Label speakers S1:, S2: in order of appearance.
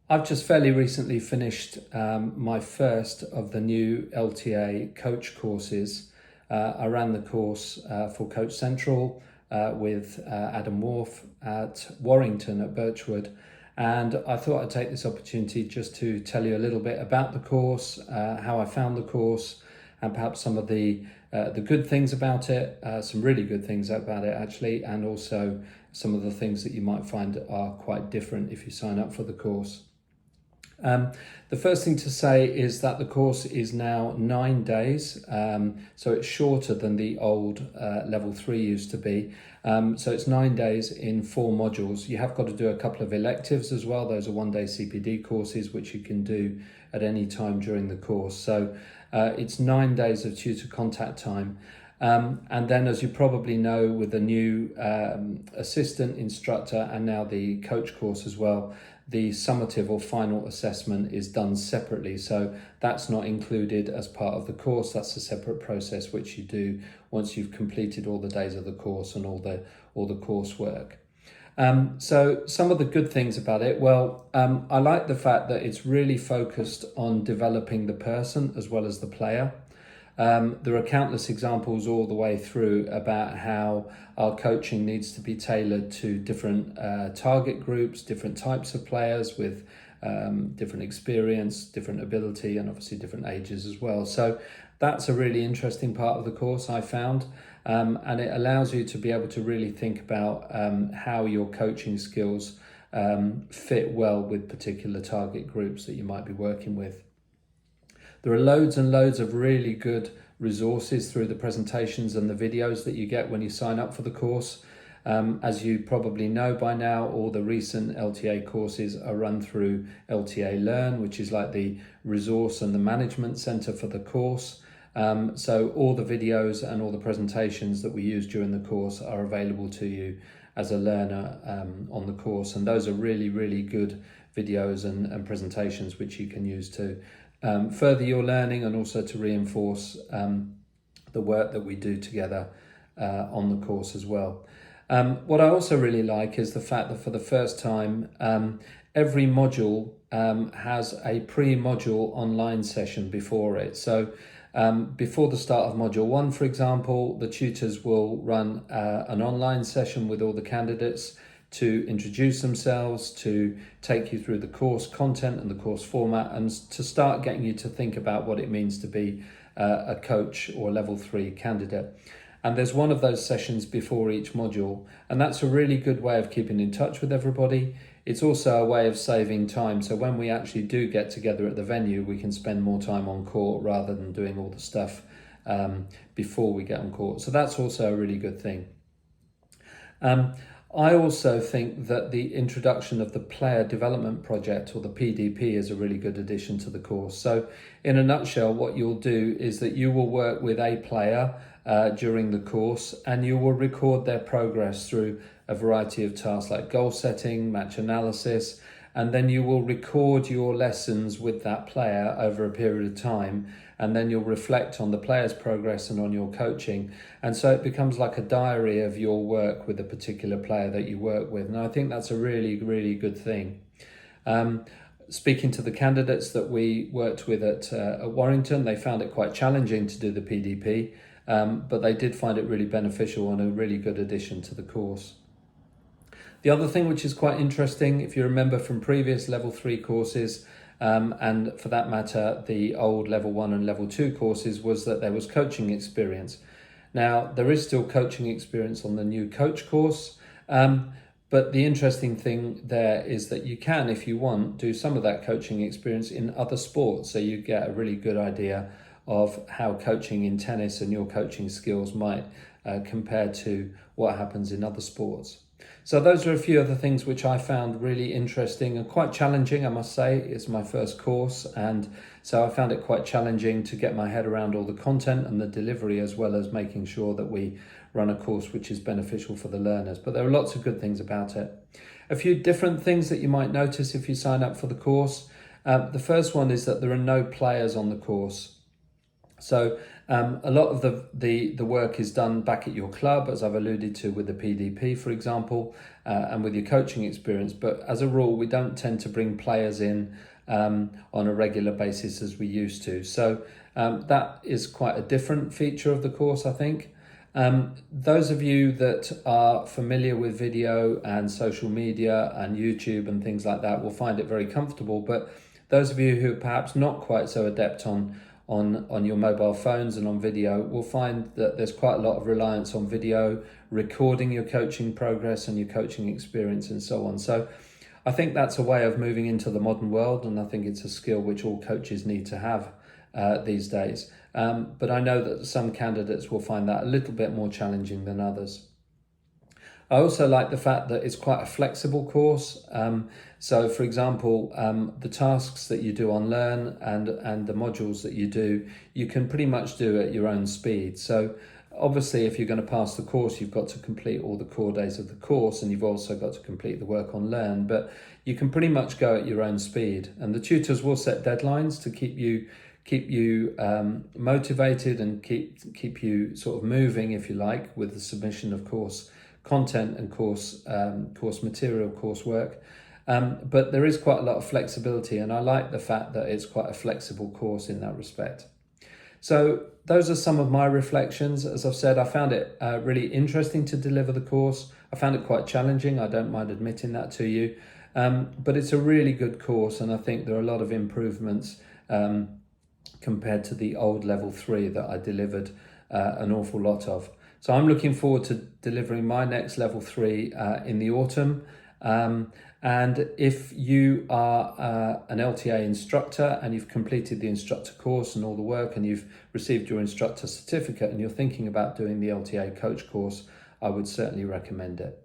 S1: I've just fairly recently finished my first of the new LTA coach courses. I ran the course for Coach Central with Adam Wharf at Warrington at Birchwood, and I thought I'd take this opportunity just to tell you a little bit about the course, how I found the course, and perhaps some of the good things about it, some really good things about it actually, and also some of the things that you might find are quite different if you sign up for the course. The first thing to say is that the course is now 9 days, so it's shorter than the old level 3 used to be. So it's 9 days in 4 modules. You have got to do a couple of electives as well. Those are one-day CPD courses which you can do at any time during the course. So it's 9 days of tutor contact time. And then, as you probably know, with the new assistant instructor and now the coach course as well, the summative or final assessment is done separately. So that's not included as part of the course. That's a separate process which you do once you've completed all the days of the course and all the coursework. So some of the good things about it, I like the fact that it's really focused on developing the person as well as the player. There are countless examples all the way through about how our coaching needs to be tailored to different target groups, different types of players with different experience, different ability, and obviously different ages as well. So that's a really interesting part of the course, I found, and it allows you to be able to really think about how your coaching skills fit well with particular target groups that you might be working with. There are loads and loads of really good resources through the presentations and the videos that you get when you sign up for the course. As you probably know by now, all the recent LTA courses are run through LTA Learn, which is like the resource and the management center for the course. So all the videos and all the presentations that we use during the course are available to you as a learner on the course. And those are really, really good videos and presentations which you can use to further your learning and also to reinforce the work that we do together on the course as well. What I also really like is the fact that for the first time, every module has a pre-module online session before it. So before the start of module 1, for example, the tutors will run an online session with all the candidates to introduce themselves, to take you through the course content and the course format, and to start getting you to think about what it means to be a coach or level 3 candidate. And there's one of those sessions before each module, and that's a really good way of keeping in touch with everybody. It's also a way of saving time, so when we actually do get together at the venue, we can spend more time on court rather than doing all the stuff before we get on court. So that's also a really good thing. I also think that the introduction of the Player Development Project, or the PDP, is a really good addition to the course. So in a nutshell, what you'll do is that you will work with a player during the course, and you will record their progress through a variety of tasks like goal setting, match analysis, and then you will record your lessons with that player over a period of time, and then you'll reflect on the player's progress and on your coaching. And so it becomes like a diary of your work with a particular player that you work with. And I think that's a really, really good thing. Speaking to the candidates that we worked with at Warrington, they found it quite challenging to do the PDP, but they did find it really beneficial and a really good addition to the course. The other thing which is quite interesting, if you remember from previous level 3 courses, and for that matter, the old level 1 and level 2 courses, was that there was coaching experience. Now, there is still coaching experience on the new coach course, but the interesting thing there is that you can, if you want, do some of that coaching experience in other sports. So you get a really good idea of how coaching in tennis and your coaching skills might compare to what happens in other sports. So those are a few of the things which I found really interesting and quite challenging, I must say. It's my first course, and so I found it quite challenging to get my head around all the content and the delivery, as well as making sure that we run a course which is beneficial for the learners. But there are lots of good things about it. A few different things that you might notice if you sign up for the course. The first one is that there are no players on the course. So a lot of the work is done back at your club, as I've alluded to with the PDP, for example, and with your coaching experience. But as a rule, we don't tend to bring players in on a regular basis as we used to. So that is quite a different feature of the course, I think. Those of you that are familiar with video and social media and YouTube and things like that will find it very comfortable. But those of you who are perhaps not quite so adept on your mobile phones and on video will find that there's quite a lot of reliance on video, recording your coaching progress and your coaching experience and so on. So I think that's a way of moving into the modern world, and I think it's a skill which all coaches need to have these days. But I know that some candidates will find that a little bit more challenging than others. I also like the fact that it's quite a flexible course. So for example, the tasks that you do on Learn and the modules that you do, you can pretty much do at your own speed. So obviously, if you're going to pass the course, you've got to complete all the core days of the course, and you've also got to complete the work on Learn, but you can pretty much go at your own speed. And the tutors will set deadlines to keep you motivated and keep you sort of moving, if you like, with the submission of course content and course material, coursework. But there is quite a lot of flexibility, and I like the fact that it's quite a flexible course in that respect. So those are some of my reflections. As I've said, I found it really interesting to deliver the course. I found it quite challenging. I don't mind admitting that to you. But it's a really good course, and I think there are a lot of improvements compared to the old level 3 that I delivered an awful lot of. So I'm looking forward to delivering my next level 3 in the autumn. And if you are an LTA instructor and you've completed the instructor course and all the work, and you've received your instructor certificate and you're thinking about doing the LTA coach course, I would certainly recommend it.